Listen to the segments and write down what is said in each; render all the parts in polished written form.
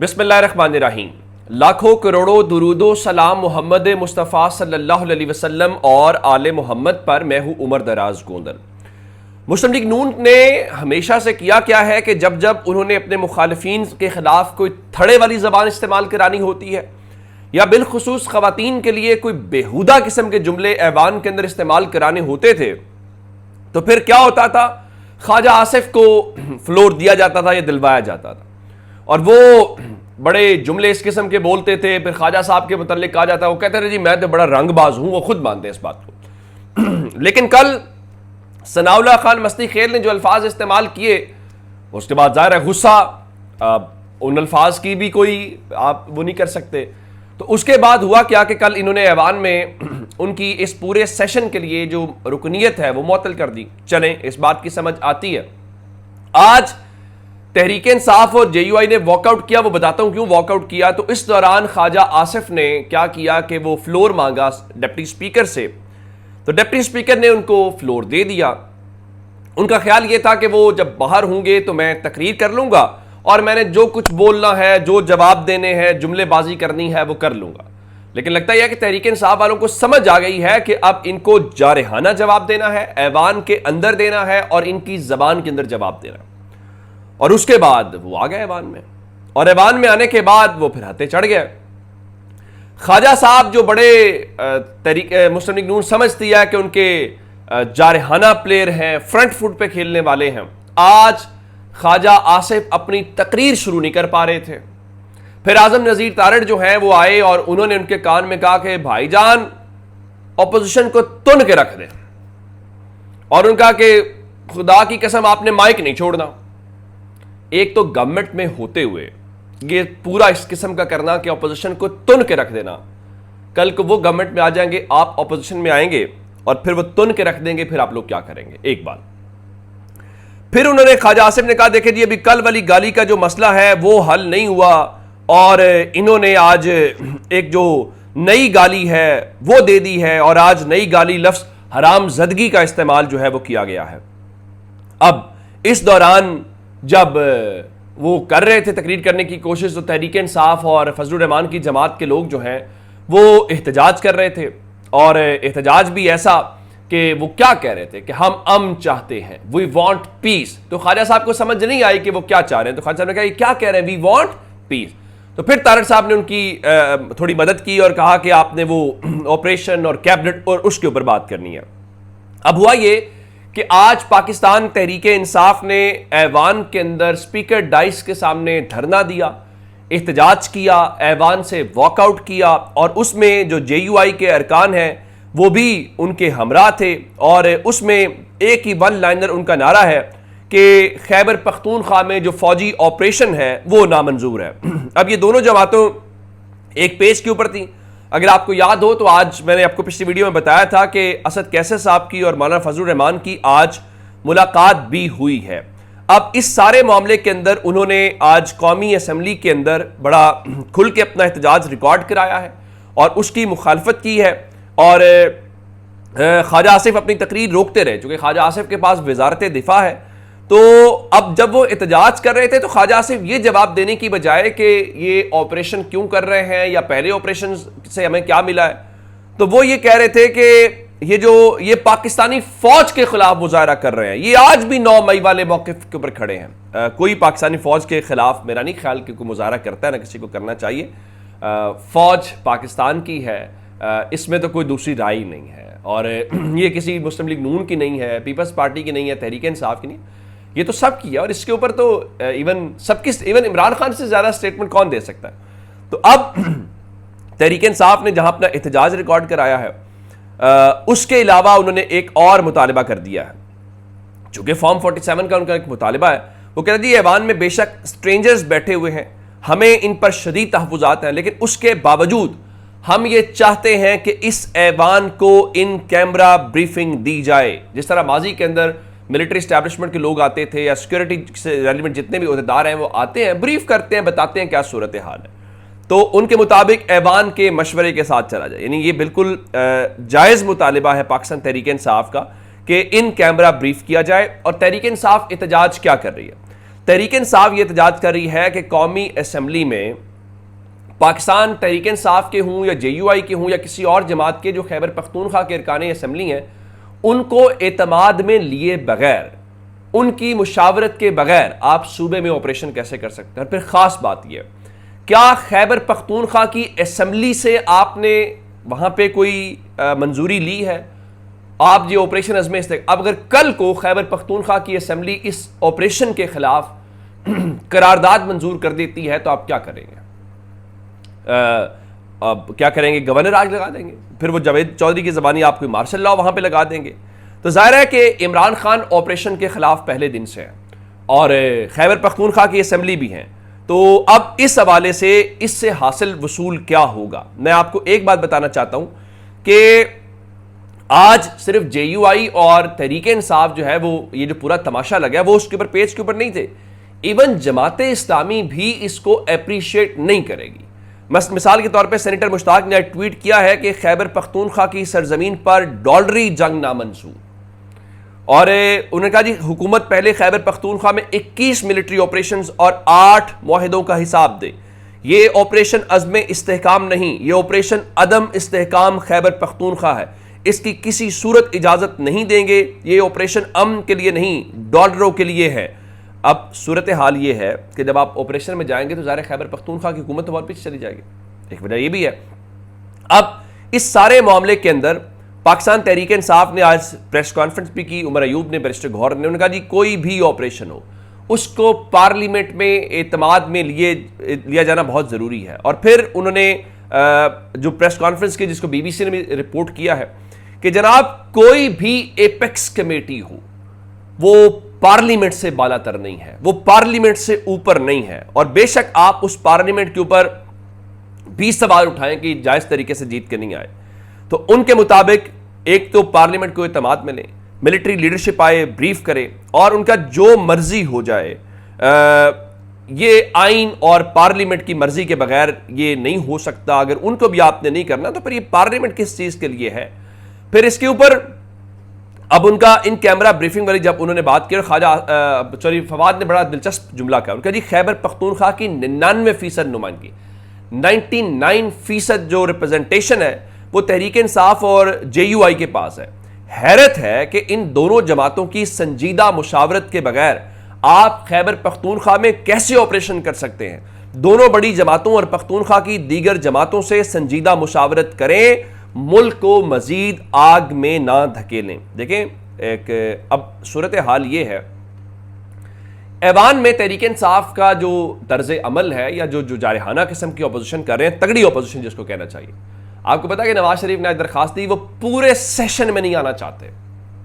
बिस्मिल्लाहिर्रहमानिर्रहीम। लाखों करोड़ों दुरूदो सलाम मोहम्मद मुस्तफ़ा सल्लल्लाहु अलैहि वसल्लम और आले मोहम्मद पर। मैं हूं उमर दराज गोंदल। मुस्लिम लीग नून ने हमेशा से किया क्या है कि जब जब उन्होंने अपने मुखालिफिन के खिलाफ कोई थड़े वाली जबान इस्तेमाल करानी होती है या बिलखुसूस खवातीन के लिए कोई बेहुदा किस्म के जुमले ऐवान के अंदर इस्तेमाल कराने होते थे, तो फिर क्या होता था, ख्वाजा आसिफ को फ्लोर दिया जाता था या दिलवाया जाता था और वो बड़े जुमले इस किस्म के बोलते थे। फिर ख्वाजा साहब के मुतल्लिक कहा जाता है, वो कहते थे जी मैं तो बड़ा रंगबाज हूं, वो खुद मानते हैं इस बात को। लेकिन कल सनाउल्लाह खान मस्ती खेल ने जो अल्फाज इस्तेमाल किए, उसके बाद जाहिर है गुस्सा, उन अल्फाज की भी कोई आप वो नहीं कर सकते। तो उसके बाद हुआ क्या कि कल इन्होंने ऐवान में उनकी इस पूरे सेशन के लिए जो रुकनीत है वो मुअत्तल कर दी। चलें, इस बात की समझ आती है। आज तहरीक इंसाफ और JUI ने वॉकआउट किया, वो बताता हूं क्यों वॉकआउट किया। तो इस दौरान ख्वाजा आसिफ ने क्या किया कि वो फ्लोर मांगा डिप्टी स्पीकर से, तो डिप्टी स्पीकर ने उनको फ्लोर दे दिया। उनका ख्याल ये था कि वो जब बाहर होंगे तो मैं तकरीर कर लूंगा और मैंने जो कुछ बोलना है, जो जवाब देने हैं, जुमलेबाजी करनी है वो कर लूंगा। लेकिन लगता यह है कि तहरीक इंसाफ वालों को समझ आ गई है कि अब इनको जारहाना जवाब देना है, ऐवान के अंदर देना है और इनकी जबान के अंदर जवाब देना है। और उसके बाद वो आ गए ऐवान में, और ऐवान में आने के बाद वो फिर हत्ते चढ़ गए। ख्वाजा साहब जो बड़े मुस्लिम लीग नून समझती है कि उनके जारहाना प्लेयर हैं, फ्रंट फुट पे खेलने वाले हैं, आज ख्वाजा आसिफ अपनी तकरीर शुरू नहीं कर पा रहे थे। फिर आजम नजीर तारड़ जो हैं वो आए और उन्होंने उनके कान में कहा कि भाईजान ऑपोजिशन को तुन के रख दें, और उनका कि खुदा की कसम आपने माइक नहीं छोड़ना। एक तो गवर्नमेंट में होते हुए ये पूरा इस किस्म का करना कि ऑपोजिशन को तुन के रख देना, कल को वो गवर्नमेंट में आ जाएंगे, आप ऑपोजिशन में आएंगे और फिर वो तुन के रख देंगे, फिर आप लोग क्या करेंगे। एक बात। फिर उन्होंने ख्वाजा आसिफ ने कहा देखिए जी अभी कल वाली गाली का जो मसला है वो हल नहीं हुआ, और इन्होंने आज एक जो नई गाली है वो दे दी है, और आज नई गाली लफ्ज हरामजदगी का इस्तेमाल जो है वो किया गया है। अब इस दौरान जब वो कर रहे थे तकरीर करने की कोशिश, तो तहरीक इंसाफ और फजलुर रहमान की जमात के लोग जो हैं वो एहतजाज कर रहे थे, और एहतजाज भी ऐसा कि वो क्या कह रहे थे कि हम अमन चाहते हैं, वी वांट पीस। तो ख्वाजा साहब को समझ नहीं आई कि वो क्या चाह रहे हैं, तो ख्वाजा साहब ने कहा ये क्या कह रहे हैं, वी वांट पीस। तो फिर तारड़ साहब ने उनकी थोड़ी मदद की और कहा कि आपने वो ऑपरेशन और कैबिनेट और उसके ऊपर बात करनी है। अब हुआ ये कि आज पाकिस्तान तहरीक इंसाफ ने ऐवान के अंदर स्पीकर डाइस के सामने धरना दिया, एहतजाज किया, ऐवान से वॉकआउट किया, और उसमें जो JUI के अरकान हैं वो भी उनके हमराह थे, और उसमें एक ही वन लाइनर उनका नारा है कि खैबर पख्तूनख्वा में जो फौजी ऑपरेशन है वो नामंजूर है। अब ये दोनों जमातों एक पेज के ऊपर थी। अगर आपको याद हो तो आज मैंने आपको पिछली वीडियो में बताया था कि असद कैसर साहब की और मौलाना फजलुर रहमान की आज मुलाकात भी हुई है। अब इस सारे मामले के अंदर उन्होंने आज कौमी असम्बली के अंदर बड़ा खुल के अपना एहतजाज रिकॉर्ड कराया है और उसकी मुखालफत की है, और ख्वाजा आसिफ अपनी तकरीर रोकते रहे, चूंकि ख्वाजा आसिफ के पास वजारत दिफा है। तो अब जब वो एहतजाज कर रहे थे तो ख्वाजा आसिफ ये जवाब देने की बजाय कि ये ऑपरेशन क्यों कर रहे हैं या पहले ऑपरेशन से हमें क्या मिला है, तो वो ये कह रहे थे कि ये पाकिस्तानी फौज के खिलाफ मुजाहरा कर रहे हैं। ये आज भी 9 मई वाले मौक़िफ़ के ऊपर खड़े हैं। कोई पाकिस्तानी फौज के खिलाफ मेरा नहीं ख्याल कि कोई मुजाहरा करता है, ना किसी को करना चाहिए। फौज पाकिस्तान की है, इसमें तो कोई दूसरी राय ही नहीं है, और ये किसी मुस्लिम लीग नून की नहीं है, पीपल्स पार्टी की नहीं है, तहरीक इंसाफ की नहीं, ये तो सब की है। और इसके ऊपर तो इवन इमरान खान से ज्यादा स्टेटमेंट कौन दे सकता है। तो अब तहरीक इंसाफ ने जहां अपना एहतजाज रिकॉर्ड कराया है, उसके अलावा उन्होंने एक और मुतालिबा कर दिया है, चूंकि फॉर्म 47 का उनका एक मुतालिबा है। वो कह रहे जी ऐवान में बेशक स्ट्रेंजर्स बैठे हुए हैं, हमें इन पर शदीद तहफ़्फ़ुज़ात हैं, लेकिन उसके बावजूद हम ये चाहते हैं कि इस ऐवान को इन कैमरा ब्रीफिंग दी जाए। जिस तरह माजी के अंदर मिलिट्री इस्टेब्लिशमेंट के लोग आते थे या सिक्योरिटी से रेलिवेंट जितने भी ओहदेदार हैं वो आते हैं, ब्रीफ करते हैं, बताते हैं क्या सूरत हाल है, तो उनके मुताबिक ऐवान के मशवरे के साथ चला जाए। यानी ये बिल्कुल जायज़ मुतालिबा है पाकिस्तान तहरीक इंसाफ का कि इन कैमरा ब्रीफ किया जाए। और तहरीक इंसाफ एहतजाज क्या कर रही है, तहरीक इंसाफ ये एहतजाज कर रही है कि कौमी असम्बली में पाकिस्तान तहरीक इंसाफ के हों या JUI के हों या किसी और जमात के जो खैबर पख्तूनख्वा के अरकान असम्बली हैं, उनको एतमाद में लिए बगैर, उनकी मुशावरत के बगैर आप सूबे में ऑपरेशन कैसे कर सकते हैं। और फिर ख़ास बात यह, क्या खैबर पख्तूनख्वा की असम्बली से आपने वहाँ पे कोई मंजूरी ली है? आप ये ऑपरेशन अज़्म अब अगर कल को खैबर पख्तूनख्वा की असम्बली इस ऑपरेशन के खिलाफ करारदाद मंजूर कर देती है तो आप क्या करेंगे? अब क्या करेंगे? गवर्नर आज लगा देंगे, फिर वो जावेद चौधरी की ज़बानी आप कोई मार्शल लॉ वहाँ पे लगा देंगे। तो जाहिर है कि इमरान खान ऑपरेशन के खिलाफ पहले दिन से हैं और खैबर पख्तूनख्वा की असम्बली भी हैं। तो अब इस हवाले से इससे हासिल वसूल क्या होगा? मैं आपको एक बात बताना चाहता हूँ कि आज सिर्फ JUI और तहरीक इंसाफ जो है वो ये जो पूरा तमाशा लगा वो उसके ऊपर पेज के ऊपर नहीं थे। इवन जमात इस्लामी भी इसको अप्रिशिएट नहीं करेगी। मिसाल के तौर पे सेनेटर मुश्ताक ने ट्वीट किया है कि खैबर पख्तूनख्वा की सरजमीन पर डॉलरी जंग नामंजूर, और उन्होंने कहा जी हुकूमत पहले खैबर पख्तूनख्वा में 21 मिलिट्री ऑपरेशंस और 8 मुआहिदों का हिसाब दे। ये ऑपरेशन अज़्म इस्तेहकाम नहीं, ये ऑपरेशन अदम इस्तेहकाम खैबर पख्तूनख्वा है। इसकी किसी सूरत इजाजत नहीं देंगे। ये ऑपरेशन अमन के लिए नहीं, डॉलरों के लिए है। अब सूरत हाल ये है कि जब आप ऑपरेशन में जाएंगे तो ज़ाहिर खैबर पख्तूनख्वा की हुकूमत तो बहुत पीछे चली जाएगी। एक वजह ये भी है। अब इस सारे मामले के अंदर पाकिस्तान तहरीक इंसाफ ने आज प्रेस कॉन्फ्रेंस भी की। उमर अयूब ने, बैरिस्टर गौहर ने, उन्होंने कहा जी कोई भी ऑपरेशन हो उसको पार्लियामेंट में एतमाद में लिया जाना बहुत ज़रूरी है। और फिर उन्होंने जो प्रेस कॉन्फ्रेंस की, जिसको BBC ने भी रिपोर्ट किया है कि जनाब कोई भी एपेक्स कमेटी हो वो पार्लियामेंट से बालातर नहीं है, वो पार्लियामेंट से ऊपर नहीं है। और बेशक आप उस पार्लियामेंट के ऊपर भी सवाल उठाएं कि जायज तरीके से जीत के नहीं आए, तो उनके मुताबिक एक तो पार्लियामेंट को एतमाद में लें, मिलिट्री लीडरशिप आए, ब्रीफ करे और उनका जो मर्जी हो जाए। ये आइन और पार्लियामेंट की मर्जी के बगैर ये नहीं हो सकता। अगर उनको भी आपने नहीं करना तो फिर ये पार्लियामेंट किस चीज के लिए है? फिर इसके ऊपर अब उनका इन कैमरा ब्रीफिंग वाली जब उन्होंने बात की, फवाद ने बड़ा दिलचस्प जुमला कहा। उनका जी खैबर पख्तूनख्वा की 99% नुमाइंदगी, 99% जो रिप्रेजेंटेशन है वो तहरीक इंसाफ और JUI के पास है। हैरत है कि इन दोनों जमातों की संजीदा मुशावरत के बगैर आप खैबर पख्तूनख्वा में कैसे ऑपरेशन कर सकते हैं? दोनों बड़ी जमातों और पख्तूनख्वा की दीगर जमातों से संजीदा मुशावरत करें, मुल्क को मजीद आग में ना धकेलें। देखें एक अब सूरत हाल ये है, ऐवान में तहरीक इंसाफ का जो तर्ज अमल है या जो जारहाना किस्म की अपोजिशन कर रहे हैं, तगड़ी अपोजिशन जिसको कहना चाहिए। आपको पता है कि नवाज शरीफ ने आज दरखास्त दी, वो पूरे सेशन में नहीं आना चाहते।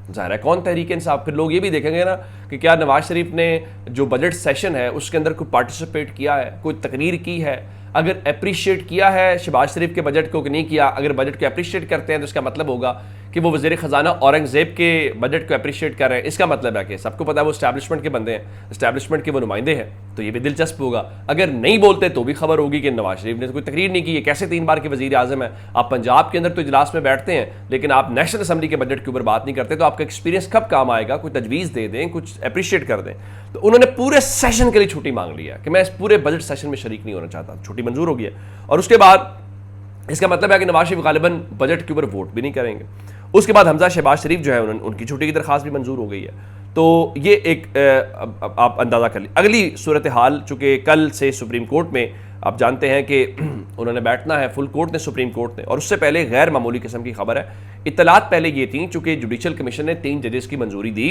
ज़ाहिर है कौन तहरीक इंसाफ? फिर लोग ये भी देखेंगे ना कि क्या नवाज शरीफ ने जो बजट सेशन है उसके अंदर कोई पार्टिसिपेट किया है, कोई तकरीर की है? अगर अप्रिशिएट किया है शहबाज शरीफ के बजट को कि नहीं किया? अगर बजट को अप्रिशिएट करते हैं तो इसका मतलब होगा कि वो वज़ीर ख़जाना औरंगज़ेब के बजट को अप्रिशिएट कर रहे हैं। इसका मतलब है कि सबको पता है वो इस्टेब्लिशमेंट के बंदे हैं, इस्टेब्लिशमेंट के वो नुमाइंदे हैं, तो ये भी दिलचस्प होगा। अगर नहीं बोलते तो भी खबर होगी कि नवाज शरीफ ने कोई तकरीर नहीं की है, कैसे 3 बार के वज़ीर आज़म है। आप पंजाब के अंदर तो इजलास में बैठते हैं लेकिन आप नेशनल असम्बली के बजट के ऊपर बात नहीं करते, तो आपका एक्सपीरियंस कब काम आएगा? कोई तजवीज़ दे दें, कुछ अप्रिशिएट कर दें। तो उन्होंने पूरे सेशन के लिए छुट्टी मांग लिया कि मैं इस पूरे बजट सेशन में शरीक नहीं होना चाहता। छुट्टी मंजूर हो गई है और उसके बाद इसका मतलब है कि नवाज शरीफ गालिबन बजट के ऊपर वोट भी नहीं करेंगे। उसके बाद हमजा शहबाज शरीफ जो है उनकी छुट्टी की दरखास्त भी मंजूर हो गई है। तो ये एक आप अंदाज़ा कर लीजिए। अगली सूरत हाल, चूँकि कल से सुप्रीम कोर्ट में आप जानते हैं कि उन्होंने बैठना है, फुल कोर्ट ने, सुप्रीम कोर्ट ने, और उससे पहले गैर मामूली किस्म की खबर है। इत्तलात पहले ये थी, चूँकि जुडिशल कमीशन ने 3 जजेस की मंजूरी दी,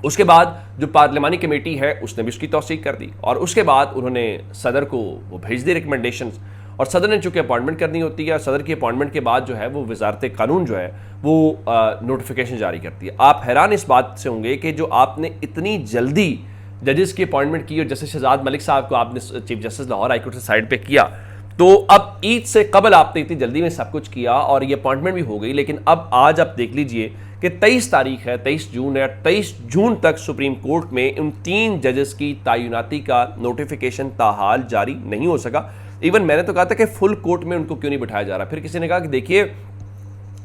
उसके बाद जो पार्लिमानी कमेटी है उसने भी उसकी तौसीक कर दी और उसके बाद उन्होंने सदर को वो भेज दी रिकमेंडेशंस, और सदर ने चूँकि अपॉइंटमेंट करनी होती है, सदर की अपॉइंटमेंट के बाद जो है वो वजारत कानून जो है वो नोटिफिकेशन जारी करती है। आप हैरान इस बात से होंगे कि जो आपने इतनी जल्दी जजेस की अपॉइंटमेंट की और जस्टिस शहजाद मलिक साहब को आपने chief justice Lahore high court से साइड पे किया, तो अब ईद से कबल आपने इतनी जल्दी में सब कुछ किया और ये अपॉइंटमेंट भी हो गई। लेकिन अब आज आप देख लीजिए कि 23 तारीख है, 23 जून है, 23 जून तक सुप्रीम कोर्ट में उन 3 जजेस की तैनाती का नोटिफिकेशन ताहाल जारी नहीं हो सका। इवन मैंने तो कहा था कि फुल कोर्ट में उनको क्यों नहीं बिठाया जा रहा। फिर किसी ने कहा कि देखिए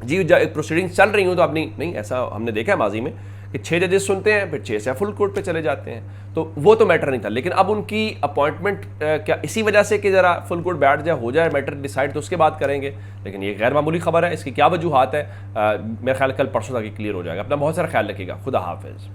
जी प्रोसीडिंग्स चल रही हूँ तो आप नहीं, ऐसा हमने देखा है माजी में कि 6 जजेस सुनते हैं, फिर 6 से फुल कोर्ट पे चले जाते हैं, तो वो तो मैटर नहीं था। लेकिन अब उनकी अपॉइंटमेंट क्या इसी वजह से कि ज़रा फुल कोर्ट बैठ जाए, हो जाए मैटर डिसाइड, तो उसके बाद करेंगे। लेकिन ये गैर मामूली खबर है, इसकी क्या वजूहत है, मेरा ख्याल कल परसों तक क्लियर हो जाएगा। अपना बहुत सारा ख्याल रखिएगा। खुदा हाफिज़।